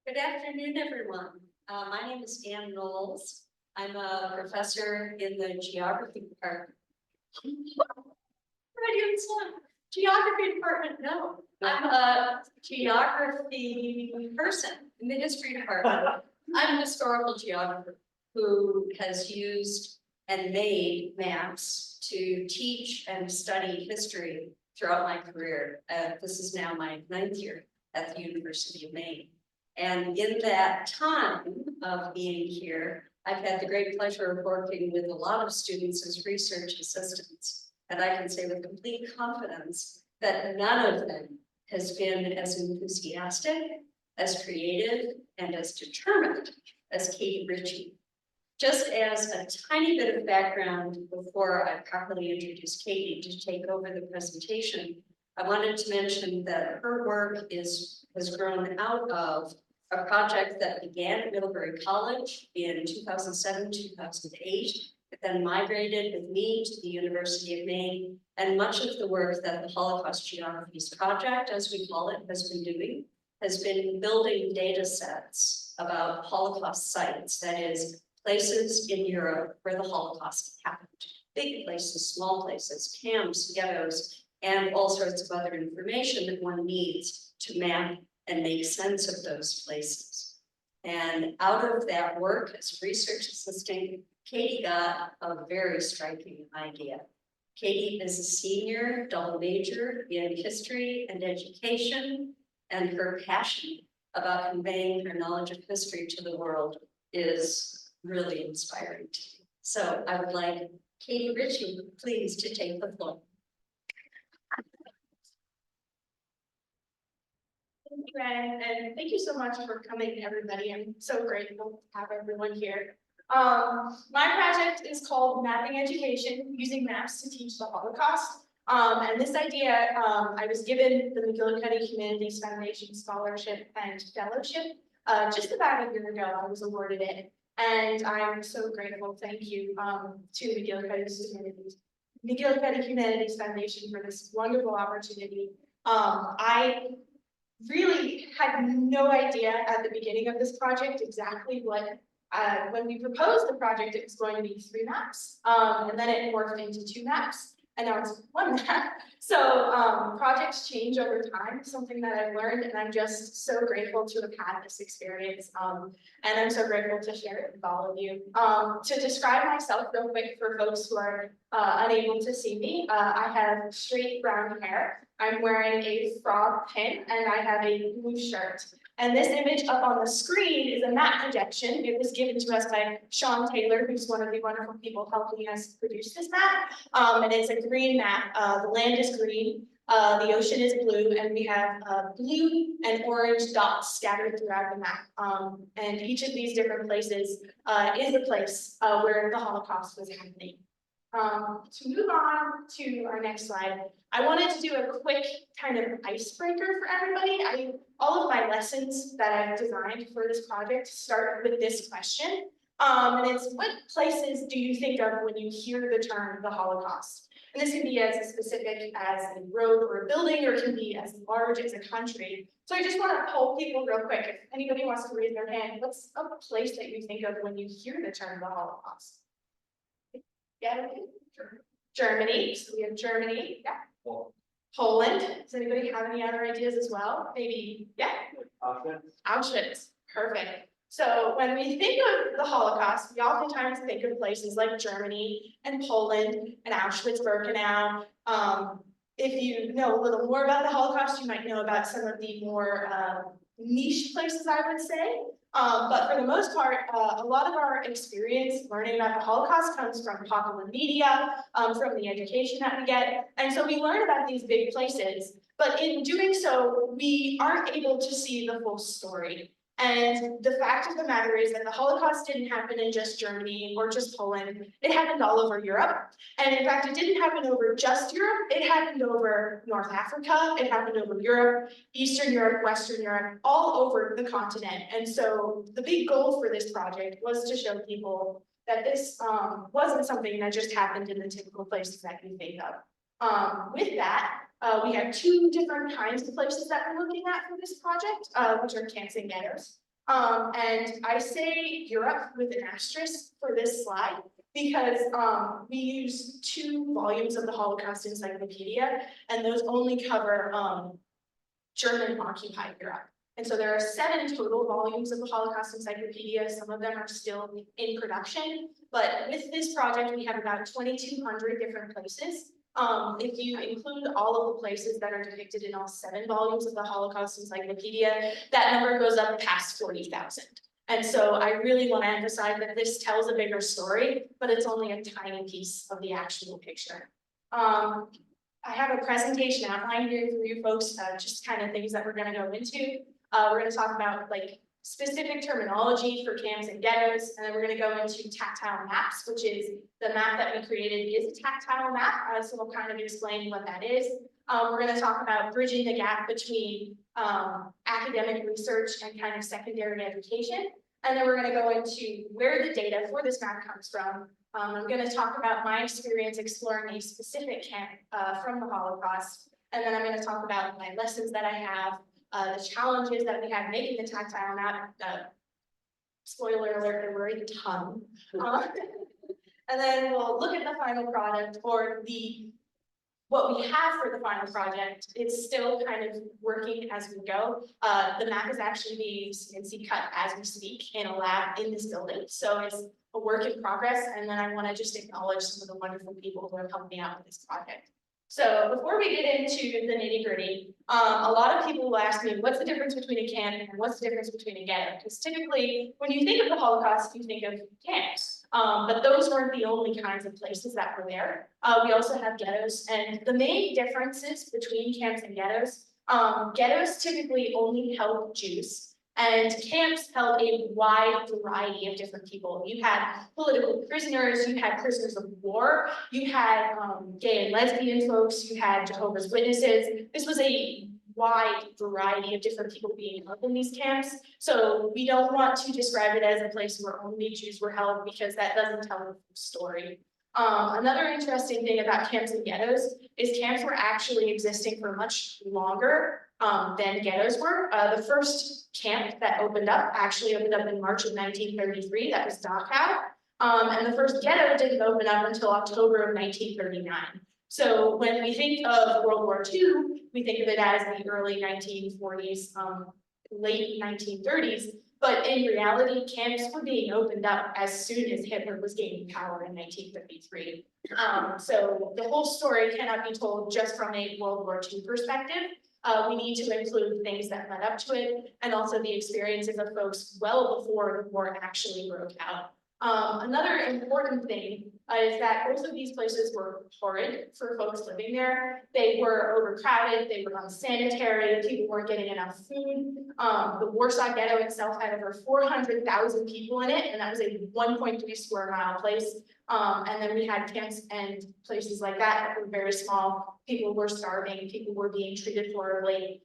Good afternoon, everyone. My name is Ann Knowles. I'm a professor in the geography department. Geography department, no. I'm a geography person in the history department. I'm a historical geographer who has used and made maps to teach and study history throughout my career. This is now my 9th year at the University of Maine. And in that time of being here, I've had the great pleasure of working with a lot of students as research assistants. And I can say with complete confidence that none of them has been as enthusiastic, as creative, and as determined as Katie Ritchie. Just as a tiny bit of background before I properly introduce Katie to take over the presentation, I wanted to mention that her work has grown out of a project that began at Middlebury College in 2007, 2008, but then migrated with me to the University of Maine, and much of the work that the Holocaust Geographies Project, as we call it, has been doing, has been building data sets about Holocaust sites, that is, places in Europe where the Holocaust happened. Big places, small places, camps, ghettos, and all sorts of other information that one needs to map and make sense of those places. And out of that work as research assistant, Katie got a very striking idea. Katie is a senior double major in history and education, and her passion about conveying her knowledge of history to the world is really inspiring to me. So I would like Katie Ritchie, please, to take the floor. Thank you, Anne, and thank you so much for coming, everybody. I'm so grateful to have everyone here. My project is called Mapping Education, Using Maps to Teach the Holocaust. And this idea, I was given the McGillicuddy Humanities Foundation Scholarship and Fellowship just about a year ago. I was awarded it, and I'm so grateful. Thank you to McGillicuddy Humanities Foundation for this wonderful opportunity. I really had no idea at the beginning of this project exactly what, when we proposed the project, it was going to be 3 maps, and then it morphed into 2 maps, and now it's 1 map. So projects change over time, something that I've learned, and I'm just so grateful to have had this experience, and I'm so grateful to share it with all of you. To describe myself real quick for folks who are unable to see me, I have straight brown hair. I'm wearing a frog pin, and I have a blue shirt. And this image up on the screen is a map projection. It was given to us by Sean Taylor, who's one of the wonderful people helping us produce this map. And it's a green map. The land is green, the ocean is blue, and we have blue and orange dots scattered throughout the map. And each of these different places is a place where the Holocaust was happening. To move on to our next slide, I wanted to do a quick kind of icebreaker for everybody. All of my lessons that I've designed for this project start with this question. And it's, what places do you think of when you hear the term the Holocaust? And this can be as specific as a road or a building, or it can be as large as a country. So I just want to poll people real quick. If anybody wants to raise their hand, what's a place that you think of when you hear the term the Holocaust? Yeah, Germany. So we have Germany. Yeah. Poland. Does anybody have any other ideas as well? Maybe, yeah. Auschwitz. Perfect. So when we think of the Holocaust, we oftentimes think of places like Germany and Poland and Auschwitz-Birkenau. If you know a little more about the Holocaust, you might know about some of the more niche places, I would say. But for the most part, a lot of our experience learning about the Holocaust comes from popular media, from the education that we get. And so we learn about these big places, but in doing so, we aren't able to see the full story. And the fact of the matter is that the Holocaust didn't happen in just Germany or just Poland. It happened all over Europe. And in fact, it didn't happen over just Europe. It happened over North Africa. It happened over Europe, Eastern Europe, Western Europe, all over the continent. And so the big goal for this project was to show people that this wasn't something that just happened in the typical places that you think of. With that, we have 2 different kinds of places that we're looking at for this project, which are camps and ghettos. And I say Europe with an asterisk for this slide because we use 2 volumes of the Holocaust Encyclopedia, and those only cover German occupied Europe. And so there are 7 total volumes of the Holocaust Encyclopedia. Some of them are still in production, but with this project, we have about 2,200 different places. If you include all of the places that are depicted in all 7 volumes of the Holocaust Encyclopedia, that number goes up past 40,000. And so I really want to emphasize that this tells a bigger story, but it's only a tiny piece of the actual picture. I have a presentation outlined here for you folks, just kind of things that we're going to go into. We're going to talk about like specific terminology for camps and ghettos, and then we're going to go into tactile maps, which is the map that we created is a tactile map, so we'll kind of explain what that is. We're going to talk about bridging the gap between academic research and kind of secondary education, and then we're going to go into where the data for this map comes from. I'm going to talk about my experience exploring a specific camp from the Holocaust, and then I'm going to talk about my lessons that I have, the challenges that we had making the tactile map. Spoiler alert, there were a ton. And then we'll look at the final product, or what we have for the final project. It's still kind of working as we go. The map is actually being, you can see, cut as we speak in a lab in this building. So it's a work in progress. And then I want to just acknowledge some of the wonderful people who have helped me out with this project. So before we get into the nitty-gritty, a lot of people will ask me, what's the difference between a camp and what's the difference between a ghetto? Because typically, when you think of the Holocaust, you think of camps. But those weren't the only kinds of places that were there. We also have ghettos, and the main differences between camps and ghettos, ghettos typically only held Jews, and camps held a wide variety of different people. You had political prisoners, you had prisoners of war, you had gay and lesbian folks, you had Jehovah's Witnesses. This was a wide variety of different people being held in these camps. So we don't want to describe it as a place where only Jews were held, because that doesn't tell the full story. Another interesting thing about camps and ghettos is camps were actually existing for much longer than ghettos were. The first camp that opened up actually opened up in March of 1933. That was Dachau. And the first ghetto didn't open up until October of 1939. So when we think of World War II, we think of it as the early 1940s, late 1930s. But in reality, camps were being opened up as soon as Hitler was gaining power in 1933. So the whole story cannot be told just from a World War II perspective. We need to include things that led up to it, and also the experiences of folks well before the war actually broke out. Another important thing is that both of these places were horrid for folks living there. They were overcrowded, they were unsanitary, people weren't getting enough food. The Warsaw Ghetto itself had over 400,000 people in it, and that was a 1.3 square mile place. And then we had camps and places like that were very small. People were starving, people were being treated horribly.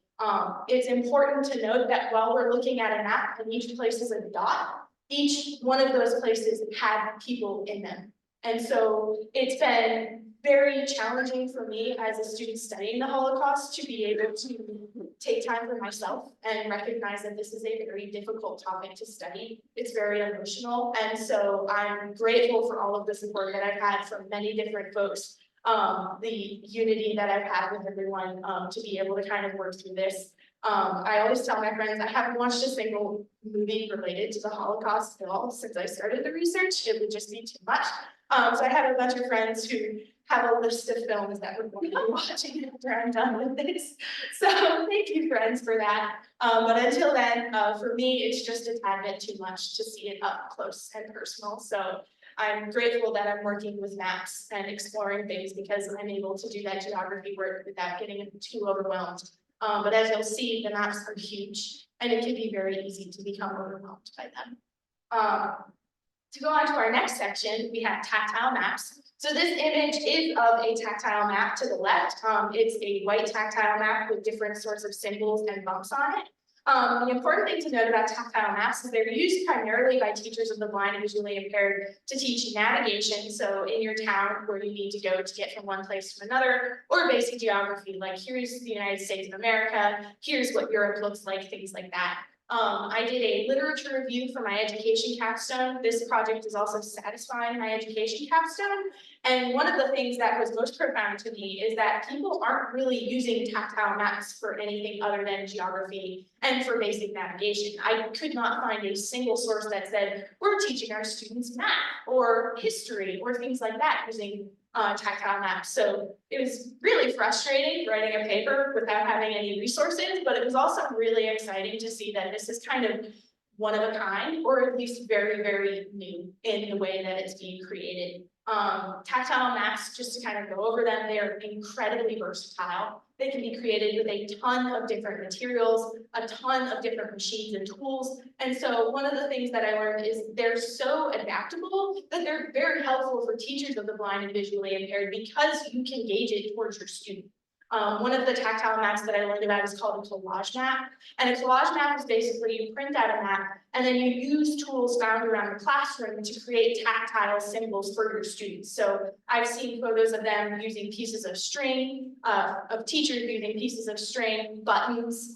It's important to note that while we're looking at a map and each place is a dot, each one of those places had people in them. And so it's been very challenging for me as a student studying the Holocaust to be able to take time for myself and recognize that this is a very difficult topic to study. It's very emotional. And so I'm grateful for all of the support that I've had from many different folks, the unity that I've had with everyone to be able to kind of work through this. I always tell my friends I haven't watched a single movie related to the Holocaust at all since I started the research. It would just be too much. So I have a bunch of friends who have a list of films that we're going to be watching after I'm done with this. So thank you, friends, for that. But until then, for me, it's just a tad bit too much to see it up close and personal. So I'm grateful that I'm working with maps and exploring things, because I'm able to do that geography work without getting too overwhelmed. But as you'll see, the maps are huge, and it can be very easy to become overwhelmed by them. To go on to our next section, we have tactile maps. So this image is of a tactile map to the left. It's a white tactile map with different sorts of symbols and bumps on it. The important thing to note about tactile maps is they're used primarily by teachers of the blind and visually impaired to teach navigation. So in your town where you need to go to get from one place to another, or basic geography, like here's the United States of America, here's what Europe looks like, things like that. I did a literature review for my education capstone. This project is also satisfying my education capstone. And one of the things that was most profound to me is that people aren't really using tactile maps for anything other than geography and for basic navigation. I could not find a single source that said, we're teaching our students math or history or things like that using tactile maps. So it was really frustrating writing a paper without having any resources, but it was also really exciting to see that this is kind of one of a kind, or at least very, very new in the way that it's being created. Tactile maps, just to kind of go over them, they are incredibly versatile. They can be created with a ton of different materials, a ton of different machines and tools. And so one of the things that I learned is they're so adaptable that they're very helpful for teachers of the blind and visually impaired because you can gauge it towards your student. One of the tactile maps that I learned about is called a collage map. And a collage map is basically you print out a map and then you use tools found around the classroom to create tactile symbols for your students. So I've seen photos of them using pieces of string, of teachers using pieces of string, buttons,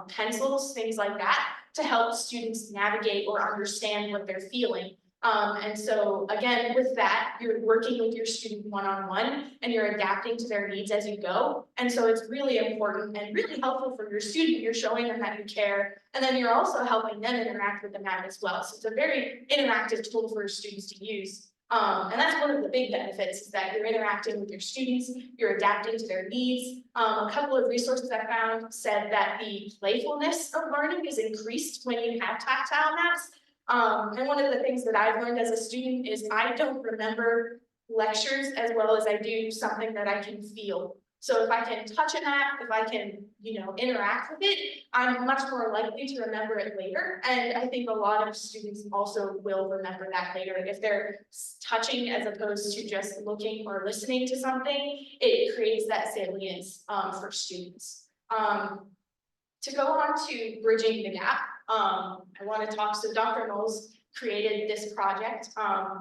pencils, things like that, to help students navigate or understand what they're feeling. And so again, with that, you're working with your student one-on-one and you're adapting to their needs as you go. And so it's really important and really helpful for your student. You're showing them that you care, and then you're also helping them interact with the map as well. So it's a very interactive tool for your students to use. And that's one of the big benefits is that you're interacting with your students, you're adapting to their needs. A couple of resources I found said that the playfulness of learning is increased when you have tactile maps. And one of the things that I've learned as a student is I don't remember lectures as well as I do something that I can feel. So if I can touch a map, if I can, interact with it, I'm much more likely to remember it later. And I think a lot of students also will remember that later. If they're touching as opposed to just looking or listening to something, it creates that salience for students. To go on to bridging the gap, I want to talk, so Dr. Knowles created this project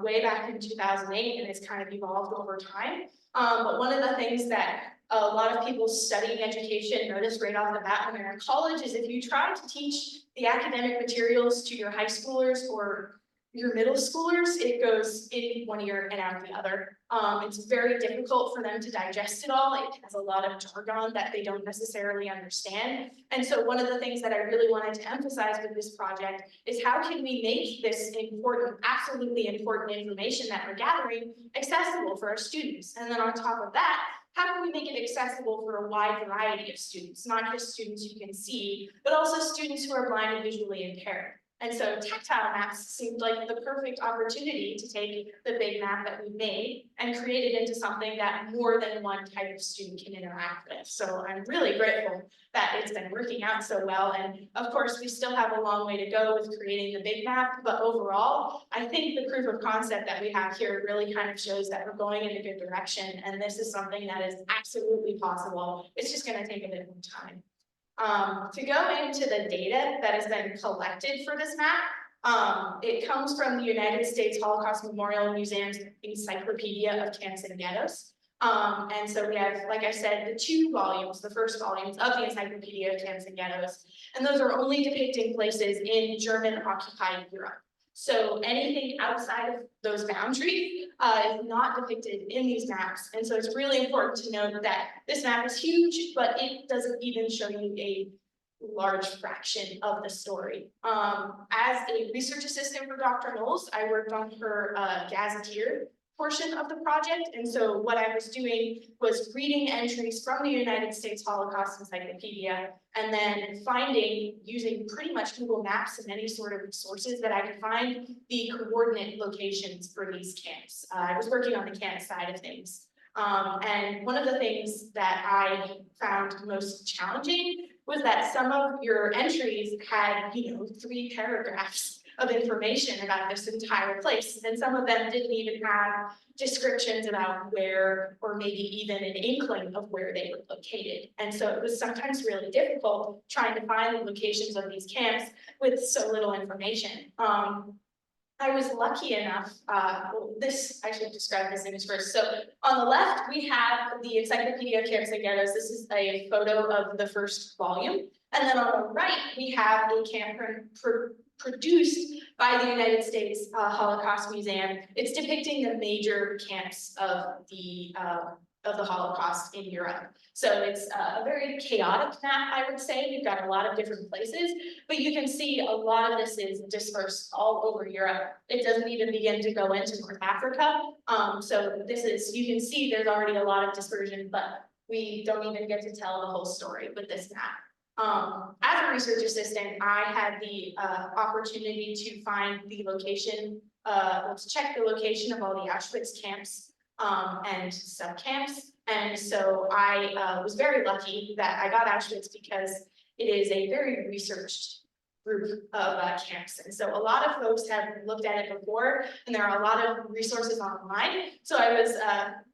way back in 2008, and it's kind of evolved over time. But one of the things that a lot of people studying education notice right off the bat when they're in college is if you try to teach the academic materials to your high schoolers or your middle schoolers, it goes in one ear and out the other. It's very difficult for them to digest it all. It has a lot of jargon that they don't necessarily understand. And so one of the things that I really wanted to emphasize with this project is how can we make this important, absolutely important information that we're gathering accessible for our students? And then on top of that, how can we make it accessible for a wide variety of students, not just students you can see, but also students who are blind and visually impaired? And so tactile maps seemed like the perfect opportunity to take the big map that we made and create it into something that more than one type of student can interact with. So I'm really grateful that it's been working out so well. And of course, we still have a long way to go with creating the big map, but overall, I think the proof of concept that we have here really kind of shows that we're going in a good direction. And this is something that is absolutely possible. It's just going to take a bit more time. To go into the data that has been collected for this map, it comes from the United States Holocaust Memorial Museum's Encyclopedia of Camps and Ghettos. And so we have, like I said, the two volumes, the first volumes of the Encyclopedia of Camps and Ghettos, and those are only depicting places in German-occupied Europe. So anything outside of those boundaries is not depicted in these maps. And so it's really important to note that this map is huge, but it doesn't even show you a large fraction of the story. As a research assistant for Dr. Knowles, I worked on her gazetteer portion of the project. And so what I was doing was reading entries from the United States Holocaust Encyclopedia and then finding, using pretty much Google Maps and any sort of sources that I could find, the coordinate locations for these camps. I was working on the camp side of things. And one of the things that I found most challenging was that some of your entries had, 3 paragraphs of information about this entire place. And some of them didn't even have descriptions about where, or maybe even an inkling of where they were located. And so it was sometimes really difficult trying to find the locations of these camps with so little information. I was lucky enough, I should describe this image first. So on the left, we have the Encyclopedia of Camps and Ghettos. This is a photo of the first volume. And then on the right, we have a camp produced by the United States Holocaust Museum. It's depicting the major camps of the Holocaust in Europe. So it's a very chaotic map, I would say. We've got a lot of different places, but you can see a lot of this is dispersed all over Europe. It doesn't even begin to go into North Africa. So this is, you can see there's already a lot of dispersion, but we don't even get to tell the whole story with this map. As a research assistant, I had the opportunity to find the location, to check the location of all the Auschwitz camps and sub-camps. And so I was very lucky that I got Auschwitz because it is a very researched group of camps. And so a lot of folks have looked at it before, and there are a lot of resources online. So I was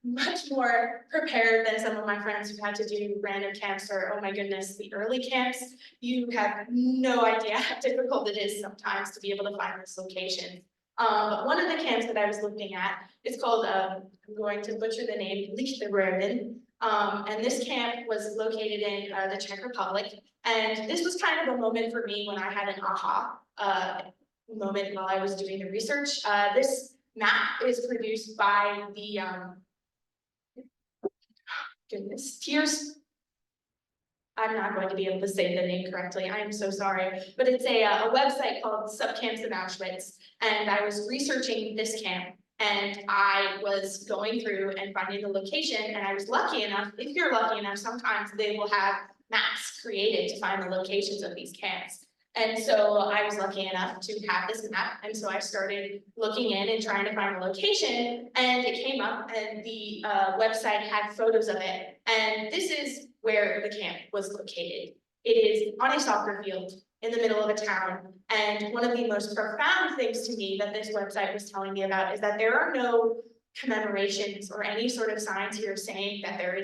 much more prepared than some of my friends who had to do random camps or, oh my goodness, the early camps. You have no idea how difficult it is sometimes to be able to find this location. But one of the camps that I was looking at, it's called, I'm going to butcher the name, Lichtenbergen. And this camp was located in the Czech Republic. And this was kind of a moment for me when I had an aha moment while I was doing the research. This map is produced by the, I'm not going to be able to say the name correctly. I am so sorry, but it's a website called Subcamps in Auschwitz. And I was researching this camp, and I was going through and finding the location, and I was lucky enough, if you're lucky enough, sometimes they will have maps created to find the locations of these camps. And so I was lucky enough to have this map, and so I started looking in and trying to find a location, and it came up, and the website had photos of it. And this is where the camp was located. It is on a soccer field in the middle of a town. And one of the most profound things to me that this website was telling me about is that there are no commemorations or any sort of signs here saying that there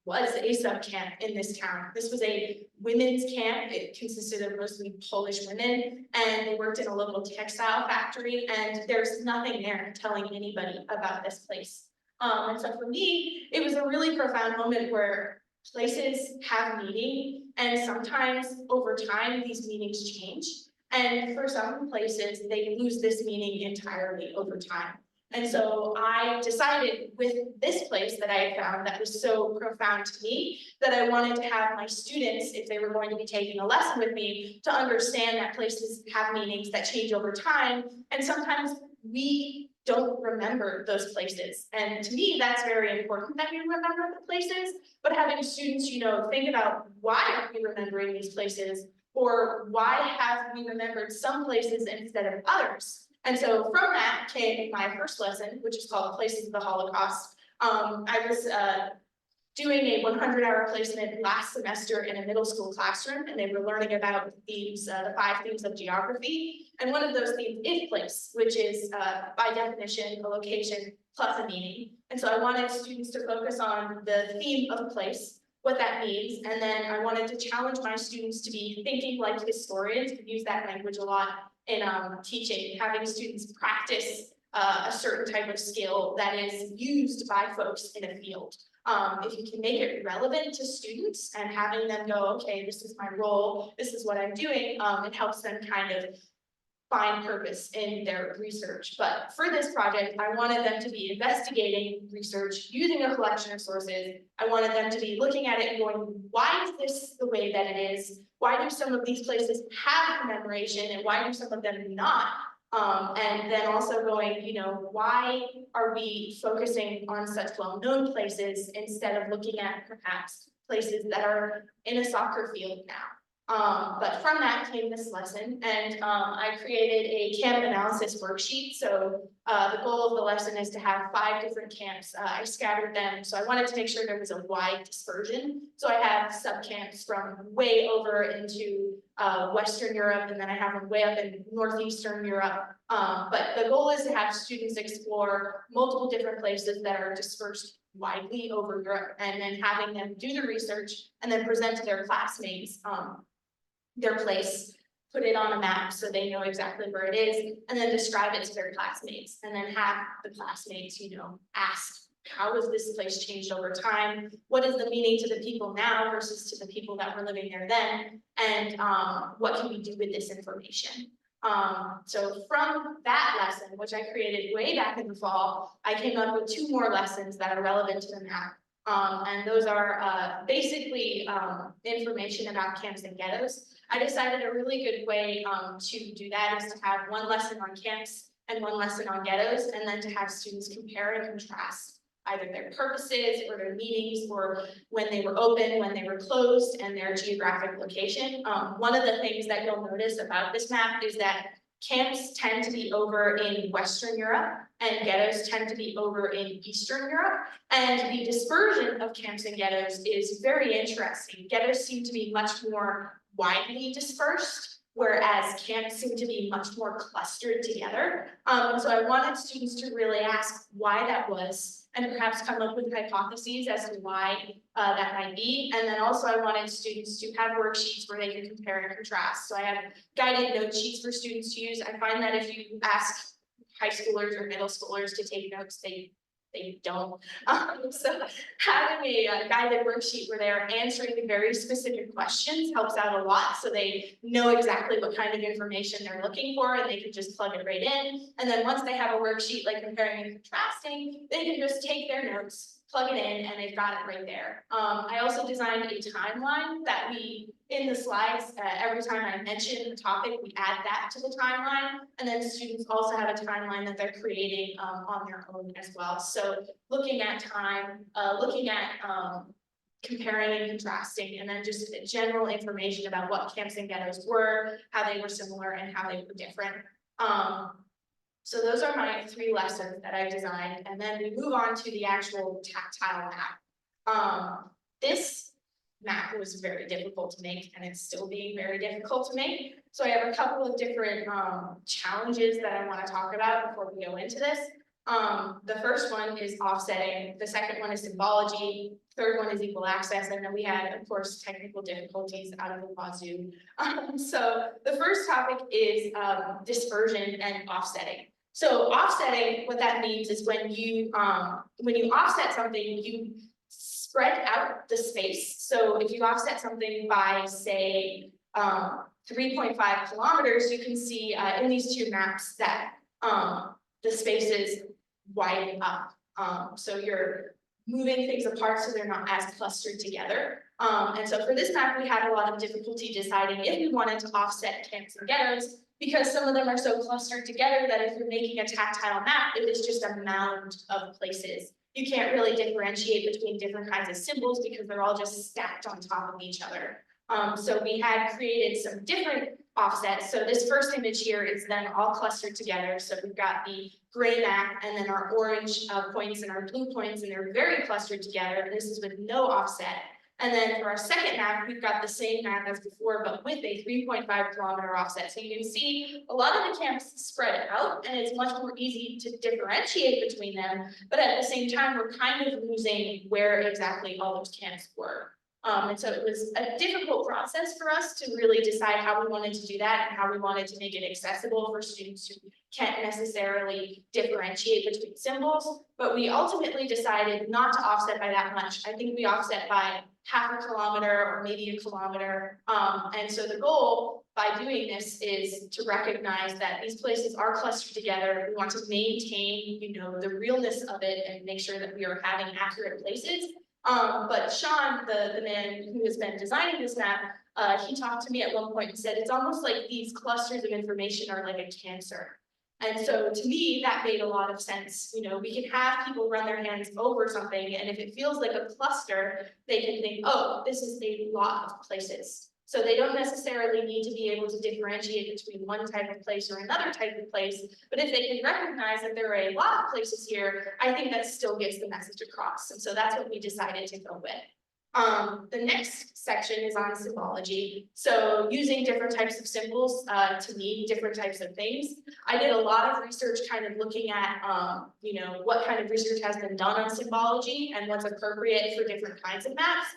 was a sub-camp in this town. This was a women's camp. It consisted of mostly Polish women, and they worked in a local textile factory, and there's nothing there telling anybody about this place. And so for me, it was a really profound moment where places have meaning, and sometimes over time, these meanings change. And for some places, they lose this meaning entirely over time. And so I decided with this place that I had found that was so profound to me, that I wanted to have my students, if they were going to be taking a lesson with me, to understand that places have meanings that change over time. And sometimes we don't remember those places. And to me, that's very important that we remember the places, but having students, think about why aren't we remembering these places, or why have we remembered some places instead of others? And so from that came my first lesson, which is called Places of the Holocaust. I was doing a 100-hour placement last semester in a middle school classroom, and they were learning about themes, the 5 themes of geography. And one of those themes is place, which is by definition a location plus a meaning. And so I wanted students to focus on the theme of place, what that means, and then I wanted to challenge my students to be thinking like historians. We use that language a lot in teaching, having students practice a certain type of skill that is used by folks in a field. If you can make it relevant to students and having them go, okay, this is my role, this is what I'm doing, it helps them kind of find purpose in their research. But for this project, I wanted them to be investigating research, using a collection of sources. I wanted them to be looking at it and going, why is this the way that it is? Why do some of these places have commemoration and why do some of them not? And then also going, why are we focusing on such well-known places instead of looking at perhaps places that are in a soccer field now? But from that came this lesson, and I created a camp analysis worksheet. So the goal of the lesson is to have 5 different camps. I scattered them, so I wanted to make sure there was a wide dispersion. So I have sub-camps from way over into Western Europe, and then I have them way up in Northeastern Europe. But the goal is to have students explore multiple different places that are dispersed widely over Europe, and then having them do the research and then present to their classmates their place, put it on a map so they know exactly where it is, and then describe it to their classmates, and then have the classmates, ask how has this place changed over time? What is the meaning to the people now versus to the people that were living there then? And what can we do with this information? So from that lesson, which I created way back in the fall, I came up with 2 more lessons that are relevant to the map. And those are basically information about camps and ghettos. I decided a really good way to do that is to have 1 lesson on camps and 1 lesson on ghettos, and then to have students compare and contrast either their purposes or their meanings, or when they were open, when they were closed, and their geographic location. One of the things that you'll notice about this map is that camps tend to be over in Western Europe, and ghettos tend to be over in Eastern Europe. And the dispersion of camps and ghettos is very interesting. Ghettos seem to be much more widely dispersed, whereas camps seem to be much more clustered together. And so I wanted students to really ask why that was, and perhaps come up with hypotheses as to why that might be. And then also I wanted students to have worksheets where they can compare and contrast. So I have guided note sheets for students to use. I find that if you ask high schoolers or middle schoolers to take notes, they don't. So having a guided worksheet where they're answering very specific questions helps out a lot, so they know exactly what kind of information they're looking for, and they can just plug it right in. And then once they have a worksheet like comparing and contrasting, they can just take their notes, plug it in, and they've got it right there. I also designed a timeline that we, in the slides, every time I mention the topic, we add that to the timeline, and then students also have a timeline that they're creating on their own as well. So looking at time, looking at comparing and contrasting, and then just general information about what camps and ghettos were, how they were similar, and how they were different. So those are my 3 lessons that I designed, and then we move on to the actual tactile map. This map was very difficult to make, and it's still being very difficult to make. So I have a couple of different challenges that I want to talk about before we go into this. The first one is offsetting, the second one is symbology, third one is equal access, and then we had, of course, technical difficulties out of the wazoo. So the first topic is dispersion and offsetting. So offsetting, what that means is when you offset something, you spread out the space. So if you offset something by, say, 3.5 kilometers, you can see in these 2 maps that the spaces widen up. So you're moving things apart so they're not as clustered together. And so for this map, we had a lot of difficulty deciding if we wanted to offset camps and ghettos, because some of them are so clustered together that if you're making a tactile map, it is just a mound of places. You can't really differentiate between different kinds of symbols because they're all just stacked on top of each other. So we had created some different offsets. So this first image here is then all clustered together. So we've got the gray map and then our orange points and our blue points, and they're very clustered together. This is with no offset. And then for our second map, we've got the same map as before, but with a 3.5 kilometer offset. So you can see a lot of the camps spread out, and it's much more easy to differentiate between them. But at the same time, we're kind of losing where exactly all those camps were. And so it was a difficult process for us to really decide how we wanted to do that and how we wanted to make it accessible for students who can't necessarily differentiate between symbols. But we ultimately decided not to offset by that much. I think we offset by half a kilometer or maybe a kilometer. And so the goal by doing this is to recognize that these places are clustered together. We want to maintain, the realness of it and make sure that we are having accurate places. But Sean, the man who has been designing this map, he talked to me at one point and said, it's almost like these clusters of information are like a cancer. And so to me, that made a lot of sense. We can have people run their hands over something, and if it feels like a cluster, they can think, oh, this is a lot of places. So they don't necessarily need to be able to differentiate between one type of place or another type of place. But if they can recognize that there are a lot of places here, I think that still gets the message across. And so that's what we decided to go with. The next section is on symbology. So using different types of symbols to mean different types of things. I did a lot of research kind of looking at, what kind of research has been done on symbology and what's appropriate for different kinds of maps.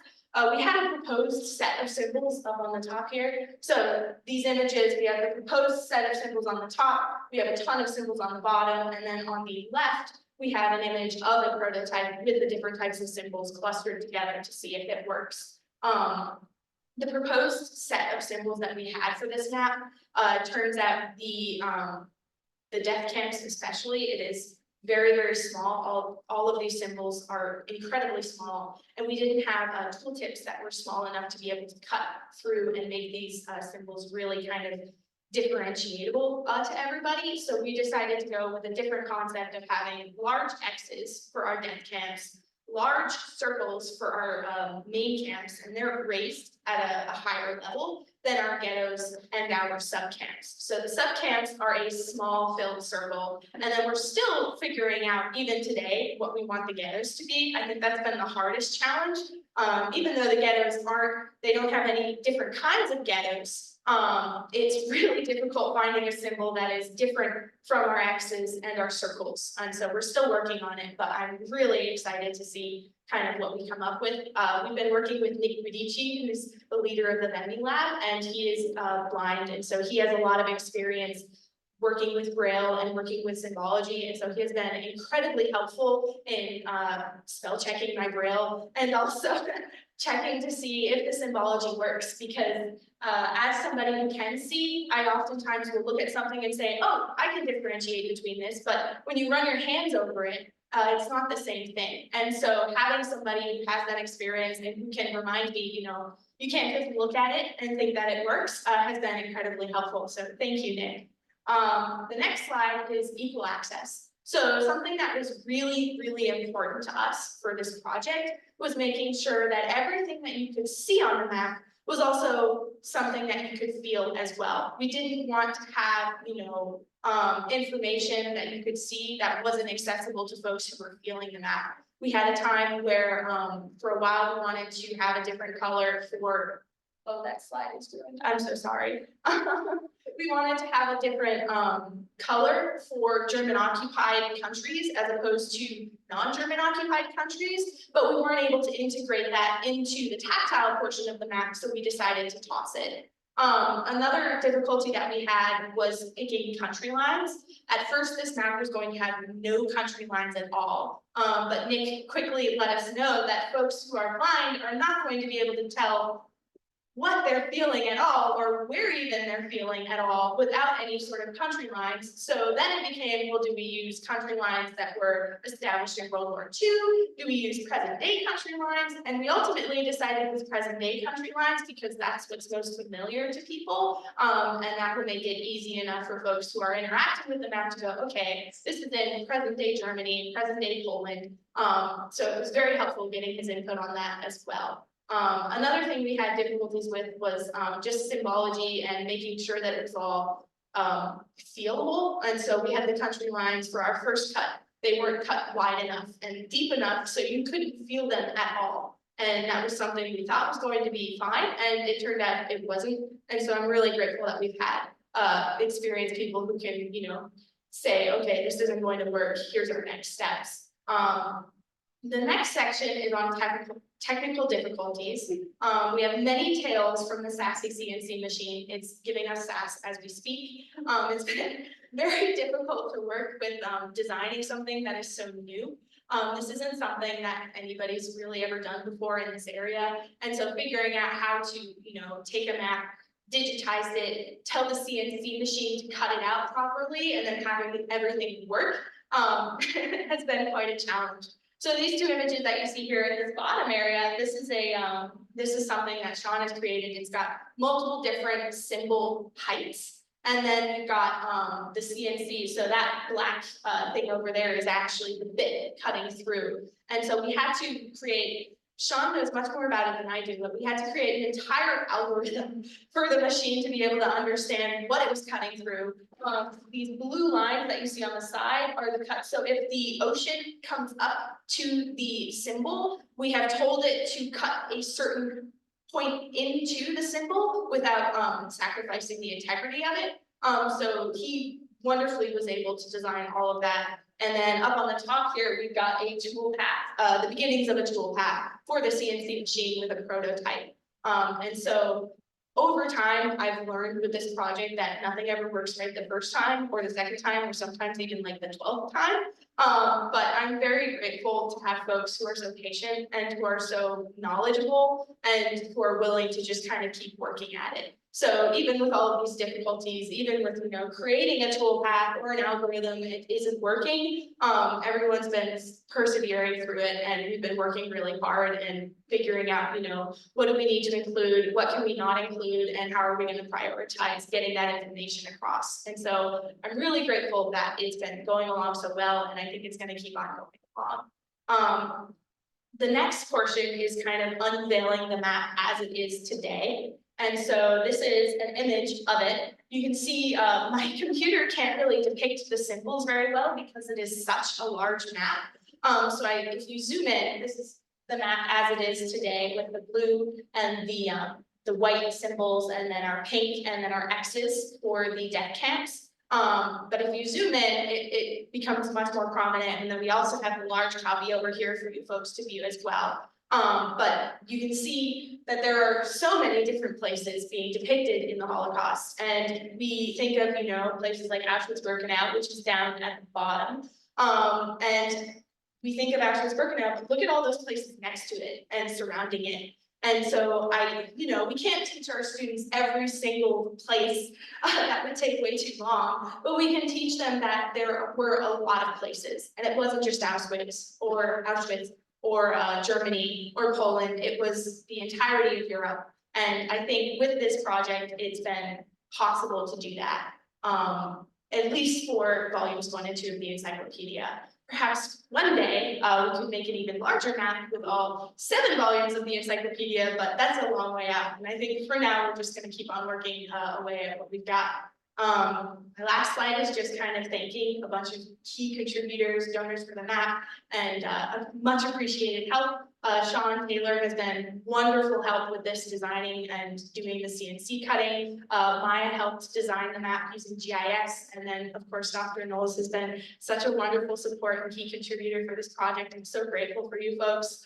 We had a proposed set of symbols up on the top here. So these images, we have the proposed set of symbols on the top, we have a ton of symbols on the bottom, and then on the left, we have an image of a prototype with the different types of symbols clustered together to see if it works. The proposed set of symbols that we had for this map, turns out the death camps especially, it is very, very small. All of these symbols are incredibly small, and we didn't have tooltips that were small enough to be able to cut through and make these symbols really kind of differentiable to everybody. So we decided to go with a different concept of having large X's for our death camps, large circles for our main camps, and they're raised at a higher level than our ghettos and our sub-camps. So the sub-camps are a small filled circle, and then we're still figuring out, even today, what we want the ghettos to be. I think that's been the hardest challenge. Even though the ghettos they don't have any different kinds of ghettos, it's really difficult finding a symbol that is different from our X's and our circles. And so we're still working on it, but I'm really excited to see kind of what we come up with. We've been working with Ritchie, who's the leader of the vending lab, and he is blind, and so he has a lot of experience working with Braille and working with symbology, and so he has been incredibly helpful in spell checking my Braille and also checking to see if the symbology works, because as somebody who can see, I oftentimes will look at something and say, oh, I can differentiate between this, but when you run your hands over it, it's not the same thing. And so having somebody who has that experience and who can remind me, you know, you can't just look at it and think that it works, has been incredibly helpful. So thank you, Nick. The next slide is equal access. So something that was really, really important to us for this project was making sure that everything that you could see on the map was also something that you could feel as well. We didn't want to have, you know, information that you could see that wasn't accessible to folks who were feeling the map. We had a time where, for a while, we wanted to have a different color for, oh, that slide is doing, I'm so sorry. We wanted to have a different color for German-occupied countries as opposed to non-German occupied countries, but we weren't able to integrate that into the tactile portion of the map, so we decided to toss it. Another difficulty that we had was picking country lines. At first, this map was going to have no country lines at all, but Nick quickly let us know that folks who are blind are not going to be able to tell what they're feeling at all, or where even they're feeling at all, without any sort of country lines. So then it became, well, do we use country lines that were established in World War II? Do we use present day country lines? And we ultimately decided with present day country lines because that's what's most familiar to people. And that would make it easy enough for folks who are interacting with the map to go, okay, this is in present day Germany, present day Poland. So it was very helpful getting his input on that as well. Another thing we had difficulties with was just symbology and making sure that it was all feelable. And so we had the country lines for our first cut. They weren't cut wide enough and deep enough so you couldn't feel them at all. And that was something we thought was going to be fine, and it turned out it wasn't. And so I'm really grateful that we've had experienced people who can, you know, say, okay, this isn't going to work, here's our next steps. The next section is on technical difficulties. We have many tales from the sassy CNC machine. It's giving us sass as we speak. It's been very difficult to work with designing something that is so new. This isn't something that anybody's really ever done before in this area. And so figuring out how to, you know, take a map, digitize it, tell the CNC machine to cut it out properly, and then having everything work has been quite a challenge. So these two images that you see here in this bottom area, this is something that Sean has created. It's got multiple different symbol heights, and then you've got the CNC. So that black thing over there is actually the bit cutting through. And so we had to create. Sean knows much more about it than I do, but we had to create an entire algorithm for the machine to be able to understand what it was cutting through. These blue lines that you see on the side are the cuts. So if the ocean comes up to the symbol, we have told it to cut a certain point into the symbol without sacrificing the integrity of it. So he wonderfully was able to design all of that. And then up on the top here, we've got a tool path, the beginnings of a tool path for the CNC machine with a prototype. And so over time, I've learned with this project that nothing ever works right the first time or the second time, or sometimes even like the 12th time. But I'm very grateful to have folks who are so patient and who are so knowledgeable and who are willing to just kind of keep working at it. So even with all of these difficulties, even with, creating a toolpath or an algorithm, it isn't working. Everyone's been persevering through it, and we've been working really hard and figuring out, what do we need to include, what can we not include, and how are we going to prioritize getting that information across. And so I'm really grateful that it's been going along so well, and I think it's going to keep on going along. The next portion is kind of unveiling the map as it is today. And so this is an image of it. You can see my computer can't really depict the symbols very well because it is such a large map. If you zoom in, this is the map as it is today with the blue and the white symbols, and then our pink, and then our X's for the death camps. But if you zoom in, it becomes much more prominent. And then we also have a large copy over here for you folks to view as well. But you can see that there are so many different places being depicted in the Holocaust. And we think of, places like Auschwitz-Birkenau, which is down at the bottom. And we think of Auschwitz-Birkenau, but look at all those places next to it and surrounding it. And so we can't teach our students every single place. That would take way too long, but we can teach them that there were a lot of places, and it wasn't just Auschwitz or Germany or Poland. It was the entirety of Europe. And I think with this project, it's been possible to do that, at least for volumes 1 and 2 of the encyclopedia. Perhaps one day we could make an even larger map with all 7 volumes of the encyclopedia, but that's a long way out. And I think for now, we're just going to keep on working away at what we've got. My last slide is just kind of thanking a bunch of key contributors, donors for the map, and a much appreciated help. Sean Taylor has been wonderful help with this designing and doing the CNC cutting. Maya helped design the map using GIS. And then, of course, Dr. Knowles has been such a wonderful support and key contributor for this project. I'm so grateful for you folks.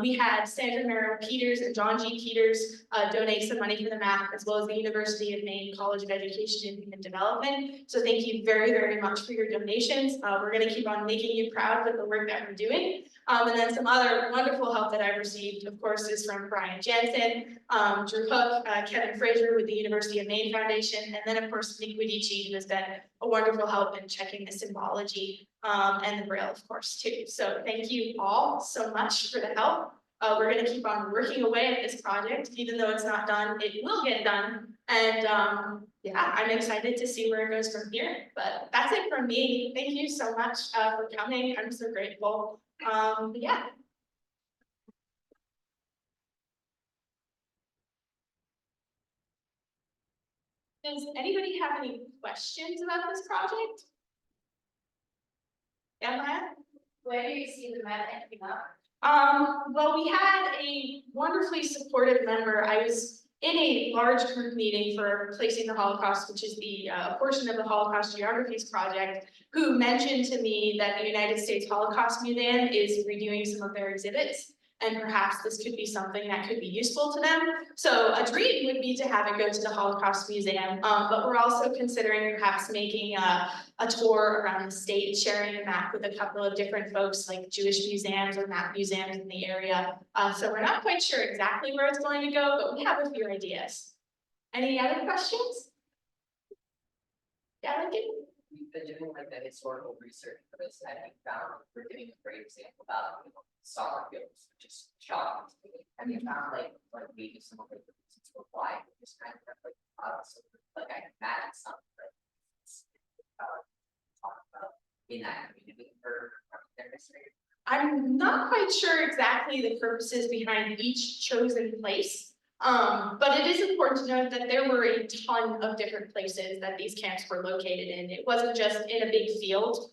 We had Sandra, Merrill, Peters, and John G. Peters donate some money for the map, as well as the University of Maine College of Education and Human Development. So thank you very, very much for your donations. We're going to keep on making you proud with the work that we're doing. And then some other wonderful help that I've received, of course, is from Brian Jansen, Drew Hook, Kevin Fraser with the University of Maine Foundation, and then, of course, Nick Ritchie, who has been a wonderful help in checking the symbology, and the Braille, of course, too. So thank you all so much for the help. We're going to keep on working away at this project. Even though it's not done, it will get done. And yeah, I'm excited to see where it goes from here. But that's it from me. Thank you so much for coming. I'm so grateful. Yeah. Does anybody have any questions about this project? Yeah, Maya? Where do you see the map ending up? Well, we had a wonderfully supportive member. I was in a large group meeting for Placing the Holocaust, which is the portion of the Holocaust Geographies project, who mentioned to me that the United States Holocaust Museum is redoing some of their exhibits, and perhaps this could be something that could be useful to them. So a dream would be to have it go to the Holocaust Museum, but we're also considering perhaps making a tour around the state, sharing a map with a couple of different folks like Jewish museums or map museums in the area. So we're not quite sure exactly where it's going to go, but we have a few ideas. Any other questions? Yeah, Lincoln? We've been doing like the historical research for this, and we found we're getting a great example about soccer fields, which is shocking to me. And we found like maybe some of the reasons for why we just kind of like so like I can imagine something that talk about in that community for their history. I'm not quite sure exactly the purposes behind each chosen place. But it is important to note that there were a ton of different places that these camps were located in. It wasn't just in a big field.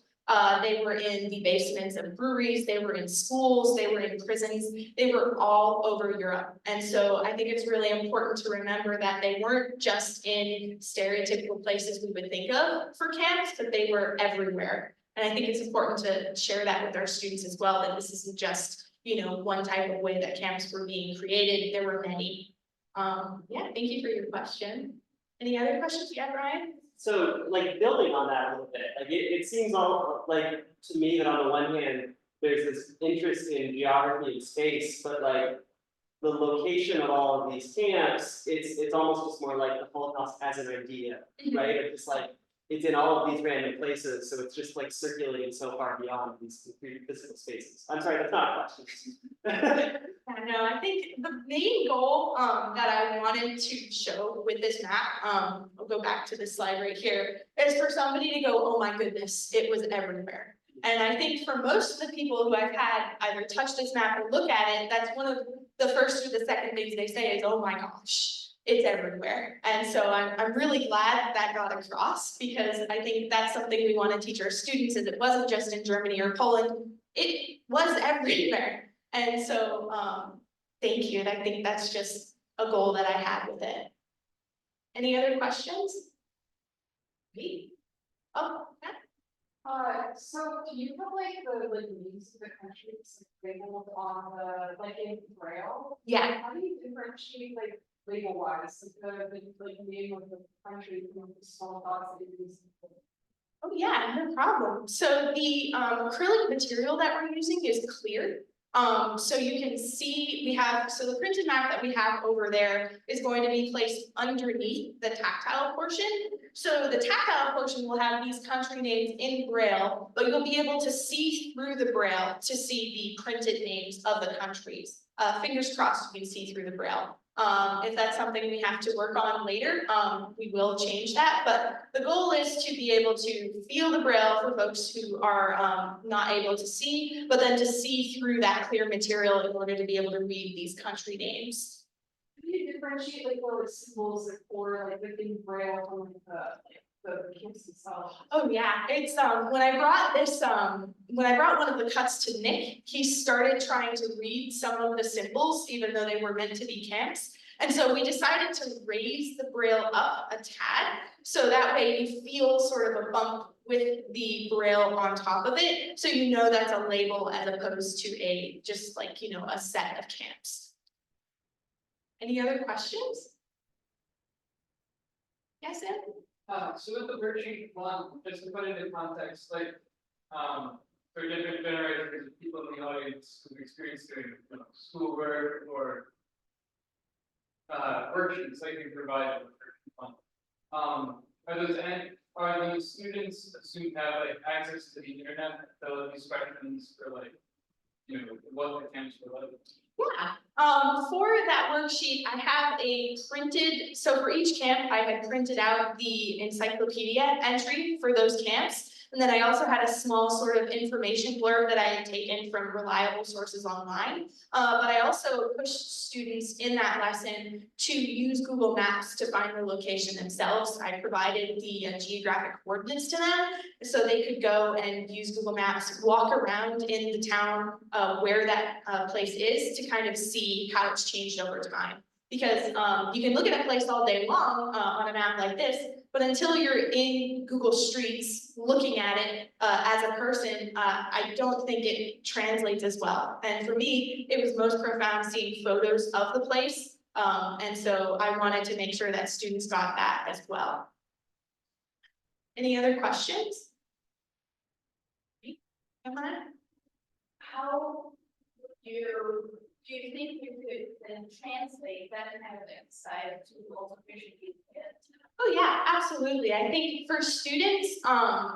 They were in the basements of breweries, they were in schools, they were in prisons, they were all over Europe. And so I think it's really important to remember that they weren't just in stereotypical places we would think of for camps, but they were everywhere. And I think it's important to share that with our students as well, that this isn't just, one type of way that camps were being created. There were many. Yeah, thank you for your question. Any other questions you have, Brian? So like building on that a little bit, like it seems all like to me that on the one hand, there's this interest in geography and space, but like the location of all of these camps, it's almost just more like the Holocaust as an idea, right? It's just like it's in all of these random places, so it's just like circulating so far beyond these concrete physical spaces. I'm sorry, that's not a question. I know, I think the main goal that I wanted to show with this map, I'll go back to this slide right here, is for somebody to go, oh my goodness, it was everywhere. And I think for most of the people who I've had either touch this map or look at it, that's one of the first or the second things they say is, oh my gosh, it's everywhere. And so I'm really glad that got across, because I think that's something we want to teach our students, is it wasn't just in Germany or Poland, it was everywhere. And so, thank you, and I think that's just a goal that I had with it. Any other questions? Me? Oh, Matt? So do you have like the names of the countries labeled on the, like in Braille? Yeah. How do you differentiate like label wise, the like name of the country from the small dots that you use? Oh yeah, no problem. So the acrylic material that we're using is clear. So you can see we have, so the printed map that we have over there is going to be placed underneath the tactile portion. So the tactile portion will have these country names in Braille, but you'll be able to see through the Braille to see the printed names of the countries. Fingers crossed you can see through the Braille. If that's something we have to work on later, we will change that, but the goal is to be able to feel the Braille for folks who are not able to see, but then to see through that clear material in order to be able to read these country names. How do you differentiate like the symbols or like within Braille from the camps itself? Oh yeah, it's when I brought this when I brought one of the cuts to Nick, he started trying to read some of the symbols, even though they were meant to be camps. And so we decided to raise the Braille up a tad, so that way you feel sort of a bump with the Braille on top of it, so you know that's a label as opposed to a just like, you know, a set of camps. Any other questions? Yes, Ed? So with the worksheet one, just to put it in context, like, for different generations of people in the audience who've experienced doing, you know, schoolwork or worksheets like you provided with worksheet one. Are these students assumed to have like access to the internet to fill out these questions for like, you know, what the camps were like? Yeah, for that worksheet, I have a printed, so for each camp, I had printed out the encyclopedia entry for those camps. And then I also had a small sort of information blurb that I had taken from reliable sources online. But I also pushed students in that lesson to use Google Maps to find the location themselves. I provided the geographic coordinates to them, so they could go and use Google Maps, walk around in the town where that place is to kind of see how it's changed over time. Because you can look at a place all day long on a map like this, but until you're in Google Streets looking at it as a person, I don't think it translates as well. And for me, it was most profound seeing photos of the place. And so I wanted to make sure that students got that as well. Any other questions? How do you think you could then translate that kind of insight to also visually kids? Oh yeah, absolutely. I think for students,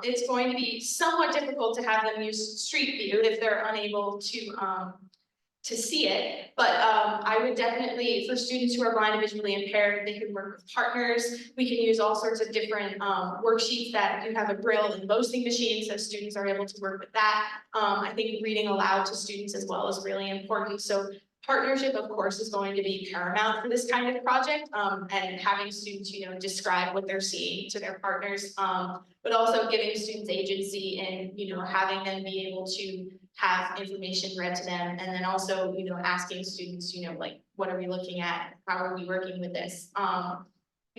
it's going to be somewhat difficult to have them use Street View if they're unable to see it. But I would definitely, for students who are blind and visually impaired, they can work with partners. We can use all sorts of different worksheets that do have a Braille embossing machine, so students are able to work with that. I think reading aloud to students as well is really important. So partnership, of course, is going to be paramount for this kind of project, and having students, you know, describe what they're seeing to their partners, but also giving students agency and, you know, having them be able to have information read to them, and then also, you know, asking students, you know, like, what are we looking at? How are we working with this?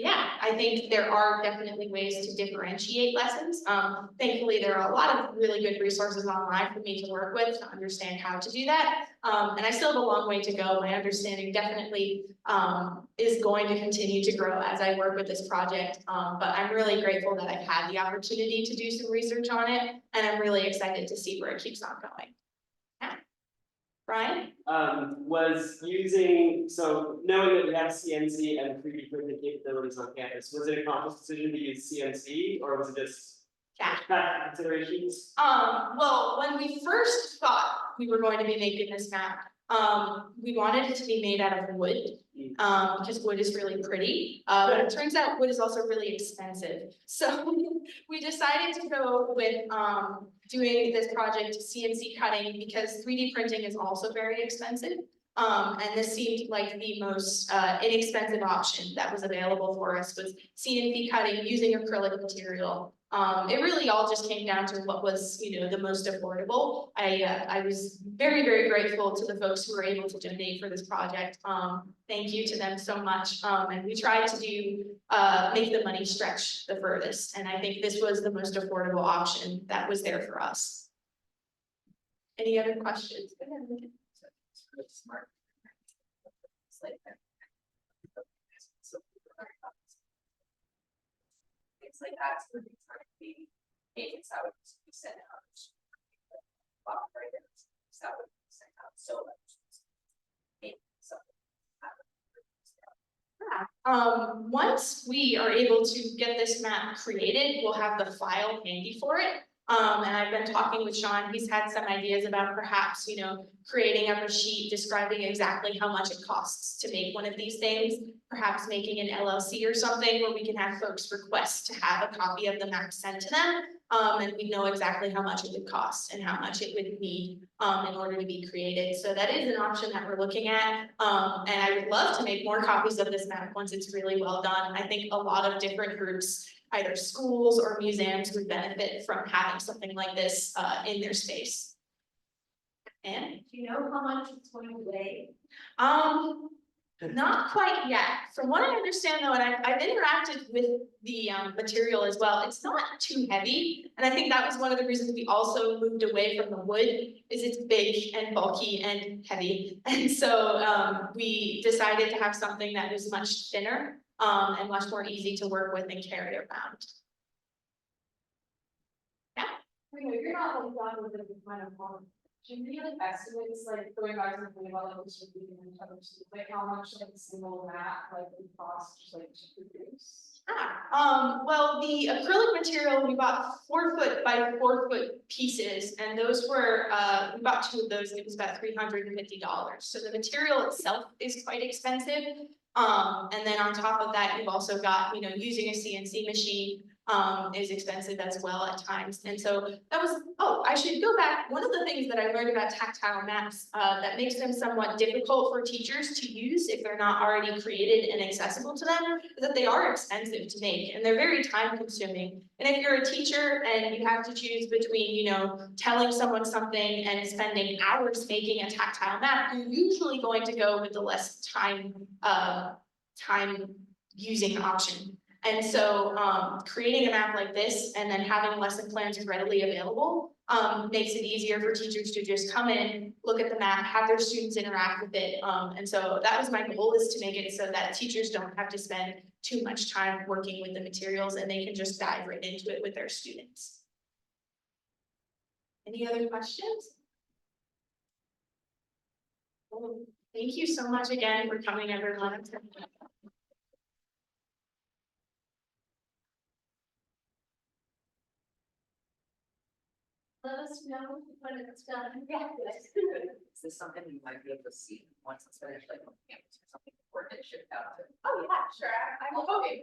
yeah, I think there are definitely ways to differentiate lessons. Thankfully, there are a lot of really good resources online for me to work with to understand how to do that. And I still have a long way to go. My understanding definitely is going to continue to grow as I work with this project. But I'm really grateful that I've had the opportunity to do some research on it, and I'm really excited to see where it keeps on going. Yeah. Brian? Was using, so knowing that we have CNC and 3D printing capabilities on campus, was it a conscious decision to use CNC or was it just Yeah. considerations? Well, when we first thought we were going to be making this map, we wanted it to be made out of wood, because wood is really pretty. But it turns out wood is also really expensive. So we decided to go with doing this project CNC cutting because 3D printing is also very expensive. And this seemed like the most inexpensive option that was available for us was CNC cutting using acrylic material. It really all just came down to what was, the most affordable. I was very, very grateful to the folks who were able to donate for this project. Thank you to them so much. And we tried to do make the money stretch the furthest. And I think this was the most affordable option that was there for us. Any other questions? Go ahead, Lincoln. It's really smart. It's like that. It's like that's the things that we make it out we send out. That would be sent out so once we are able to get this map created, we'll have the file handy for it. And I've been talking with Sean, he's had some ideas about perhaps, creating up a sheet describing exactly how much it costs to make one of these things, perhaps making an LLC or something where we can have folks request to have a copy of the map sent to them. And we know exactly how much it would cost and how much it would need in order to be created. So that is an option that we're looking at. And I would love to make more copies of this map once it's really well done. I think a lot of different groups, either schools or museums, would benefit from having something like this in their space. And Do you know how much it's going to weigh? not quite yet. From what I understand though, and I've interacted with the material as well, it's not too heavy. And I think that was one of the reasons we also moved away from the wood, is it's big and bulky and heavy. And so we decided to have something that was much thinner and much more easy to work with and carry around. You're not like done with the kind of do you really estimates, like going back to the thing about like distributing and other stuff, like how much like a single map like would cost just like to produce? Well, the acrylic material, we bought 4 foot by 4 foot pieces, and those were, we bought 2 of those, and it was about $350. So the material itself is quite expensive. And then on top of that, you've also got, using a CNC machine is expensive as well at times. And so that was, I should go back. One of the things that I learned about tactile maps that makes them somewhat difficult for teachers to use if they're not already created and accessible to them, is that they are expensive to make and they're very time consuming. And if you're a teacher and you have to choose between, telling someone something and spending hours making a tactile map, you're usually going to go with the less time using option. And so creating a map like this and then having lesson plans readily available makes it easier for teachers to just come in, look at the map, have their students interact with it. And so that was my goal, is to make it so that teachers don't have to spend too much time working with the materials and they can just dive right into it with their students. Any other questions? Well, thank you so much again for coming, everyone. Let us know when it's done. Yeah. Is this something you might be able to see once it's finished, like on campus or something, before it gets shipped out to? Oh, yeah, sure. I'm hoping.